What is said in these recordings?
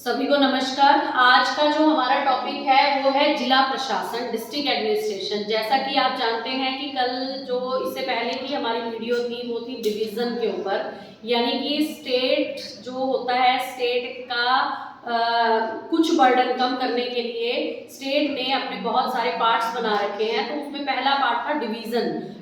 सभी को नमस्कार। आज का जो हमारा टॉपिक है वो है जिला प्रशासन, डिस्ट्रिक्ट एडमिनिस्ट्रेशन। जैसा कि आप जानते हैं कि कल जो इससे पहले की हमारी वीडियो थी वो थी डिवीज़न के ऊपर, यानी कि स्टेट जो होता है, स्टेट का कुछ बर्डन कम करने के लिए स्टेट ने अपने बहुत सारे पार्ट्स बना रखे हैं। तो उसमें पहला पार्ट था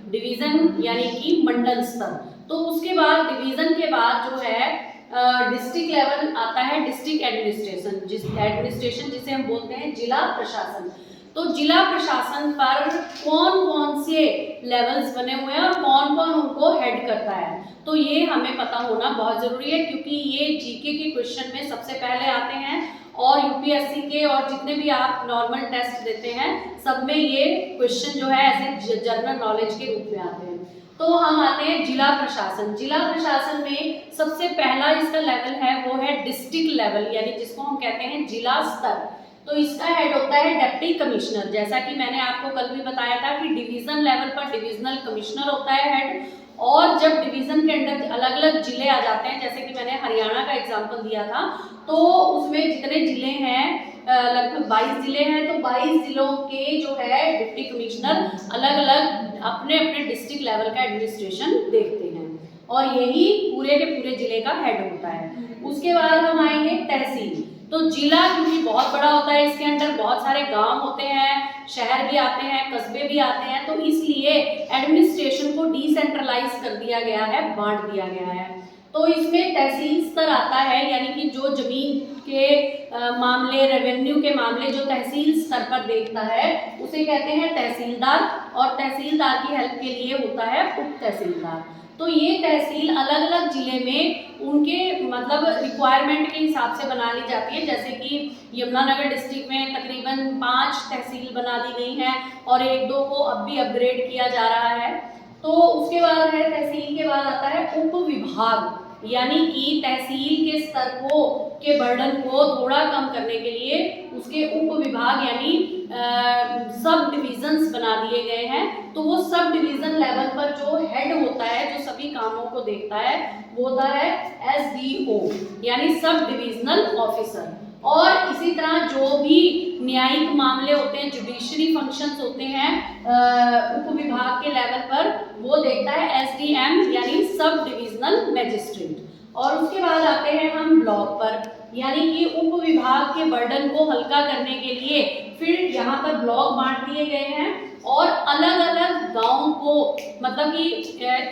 डिवीज़न यानी कि मंडल स्तर। तो उसके बाद डिवीज़न के बाद जो है डिस्ट्रिक्ट लेवल आता है, डिस्ट्रिक्ट एडमिनिस्ट्रेशन जिसे हम बोलते हैं जिला प्रशासन। तो जिला प्रशासन पर कौन कौन से लेवल्स बने हुए हैं और कौन कौन उनको हेड करता है, तो ये हमें पता होना बहुत ज़रूरी है, क्योंकि ये जीके के क्वेश्चन में सबसे पहले आते हैं और यूपीएससी के और जितने भी आप नॉर्मल टेस्ट देते हैं सब में ये क्वेश्चन जो है ऐसे जनरल नॉलेज के रूप में आते हैं। तो हम आते हैं जिला प्रशासन। जिला प्रशासन में सबसे पहला इसका लेवल है वो है डिस्ट्रिक्ट लेवल, यानी जिसको हम कहते हैं जिला स्तर। तो इसका हेड होता है डिप्टी कमिश्नर। जैसा कि मैंने आपको कल भी बताया था कि डिवीजन लेवल पर डिविजनल कमिश्नर होता है हेड, और जब डिवीजन के अंदर अलग अलग जिले आ जाते हैं, जैसे कि मैंने हरियाणा का एग्जांपल दिया था, तो उसमें जितने जिले हैं लगभग 22 जिले हैं, तो 22 जिलों के जो है डिप्टी कमिश्नर अलग अलग अपने अपने डिस्ट्रिक्ट लेवल का एडमिनिस्ट्रेशन देखते हैं और यही पूरे के पूरे जिले का हेड होता है। उसके बाद हम आएंगे तहसील। तो जिला क्योंकि बहुत बड़ा होता है, इसके अंदर बहुत सारे गांव होते हैं, शहर भी आते हैं, कस्बे भी आते हैं, तो इसलिए एडमिनिस्ट्रेशन को डिसेंट्रलाइज कर दिया गया है, बांट दिया गया है। तो इसमें तहसील स्तर आता है, यानी कि जो जमीन के मामले, रेवेन्यू के मामले जो तहसील स्तर पर देखता है उसे कहते हैं तहसीलदार, और तहसीलदार की हेल्प के लिए होता है उप तहसीलदार। तो ये तहसील अलग अलग जिले में उनके मतलब रिक्वायरमेंट के हिसाब से बना ली जाती है। जैसे कि यमुनानगर डिस्ट्रिक्ट में तकरीबन 5 तहसील बना दी गई हैं और 1-2 को अब भी अपग्रेड किया जा रहा है। तो उसके बाद है तहसील के बाद आता है उप विभाग, यानी कि तहसील के स्तर को के बर्डन को थोड़ा कम करने के लिए उसके उप विभाग यानी सब डिविजन्स बना दिए गए हैं। तो वो सब डिवीजन लेवल पर जो हेड होता है, जो सभी कामों को देखता है, वो होता है एसडीओ यानी सब डिविजनल ऑफिसर। और इसी तरह जो भी न्यायिक मामले होते हैं, जुडिशरी फंक्शंस होते हैं उप विभाग के लेवल पर, वो देखता है एसडीएम यानी सब डिविजनल मैजिस्ट्रेट। और उसके बाद आते हैं हम ब्लॉक पर, यानी कि उप विभाग के बर्डन को हल्का करने के लिए फिर यहाँ पर ब्लॉक बांट दिए गए हैं और अलग अलग गाँव को, मतलब कि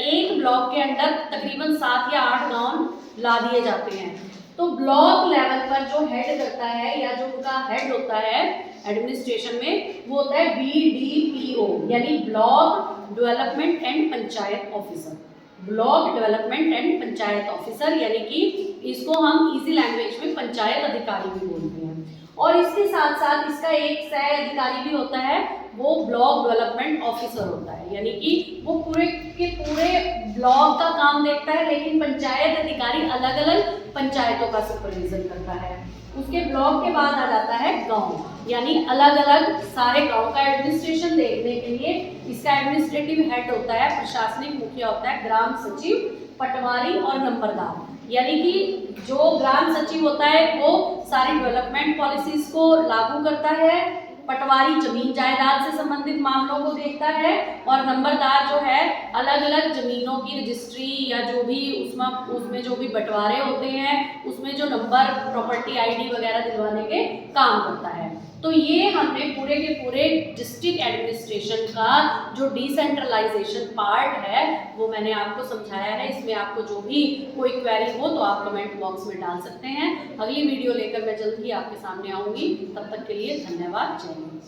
एक ब्लॉक के अंदर तकरीबन 7 या 8 गाँव ला दिए जाते हैं। तो ब्लॉक लेवल पर जो हेड करता है या जो उनका हेड होता है एडमिनिस्ट्रेशन में, वो होता है BDPO यानी block development and panchayat officer. Block development and panchayat officer, यानी कि इसको हम इजी लैंग्वेज में पंचायत अधिकारी भी बोलते हैं। और इसके साथ साथ इसका एक सह अधिकारी भी होता है, वो ब्लॉक डेवलपमेंट ऑफिसर होता है, यानी कि वो पूरे के पूरे ब्लॉक का काम देखता है, लेकिन पंचायत अधिकारी अलग अलग पंचायतों का सुपरविजन करता है। उसके ब्लॉक के बाद आ जाता है गांव, यानी अलग अलग सारे गांव का एडमिनिस्ट्रेशन देखने के लिए इसका एडमिनिस्ट्रेटिव हेड होता है, प्रशासनिक मुखिया होता है, ग्राम सचिव, पटवारी और नंबरदार। यानी कि जो ग्राम सचिव होता है वो सारी डेवलपमेंट पॉलिसीज को लागू करता है, पटवारी जमीन जायदाद से संबंधित मामलों को देखता है, और नंबरदार जो है अलग अलग जमीनों की रजिस्ट्री या जो भी उसमें जो भी बंटवारे होते हैं उसमें जो नंबर, प्रॉपर्टी आईडी वगैरह दिलवाने के काम करता है। तो ये हमने पूरे के पूरे डिस्ट्रिक्ट एडमिनिस्ट्रेशन का जो डिसेंट्रलाइजेशन पार्ट है वो मैंने आपको समझाया है। इसमें आपको जो भी कोई क्वेरी हो तो आप कमेंट बॉक्स में डाल सकते हैं। अगली वीडियो लेकर मैं जल्द ही आपके सामने आऊँगी। तब तक के लिए धन्यवाद। जय हिंद।